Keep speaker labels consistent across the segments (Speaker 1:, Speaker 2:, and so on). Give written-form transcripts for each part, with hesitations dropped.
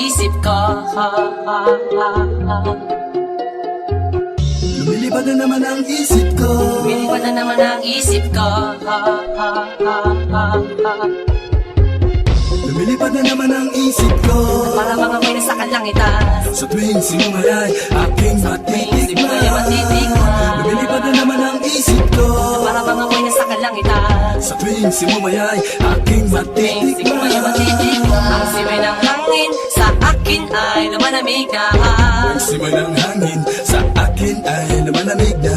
Speaker 1: isip ko.
Speaker 2: Lumilipad na naman ang isip ko.
Speaker 1: Lumilipad na naman ang isip ko.
Speaker 2: Lumilipad na naman ang isip ko.
Speaker 1: Para mga may nasa kalangitan.
Speaker 2: Sa tuwing sinumayay, aking matitikman. Lumilipad na naman ang isip ko.
Speaker 1: Para mga may nasa kalangitan.
Speaker 2: Sa tuwing sinumayay, aking matitikman.
Speaker 1: Ang simay ng hangin sa akin ay lumalamig na.
Speaker 2: Ang simay ng hangin sa akin ay lumalamig na.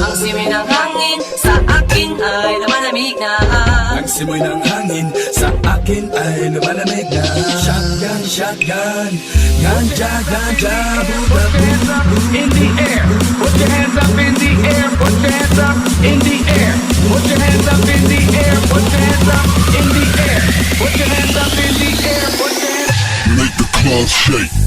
Speaker 1: Ang simay ng hangin sa akin ay lumalamig na.
Speaker 2: Ang simoy ng hangin sa akin ay lumalamig na. Shotgun, shotgun, ganja, ganja, buda, buda,
Speaker 3: In the air, put your hands up in the air, put your hands up in the air, put your hands up in the air, put your hands up in the air, put your hands up in the air, put your hands.
Speaker 4: Make the club shake.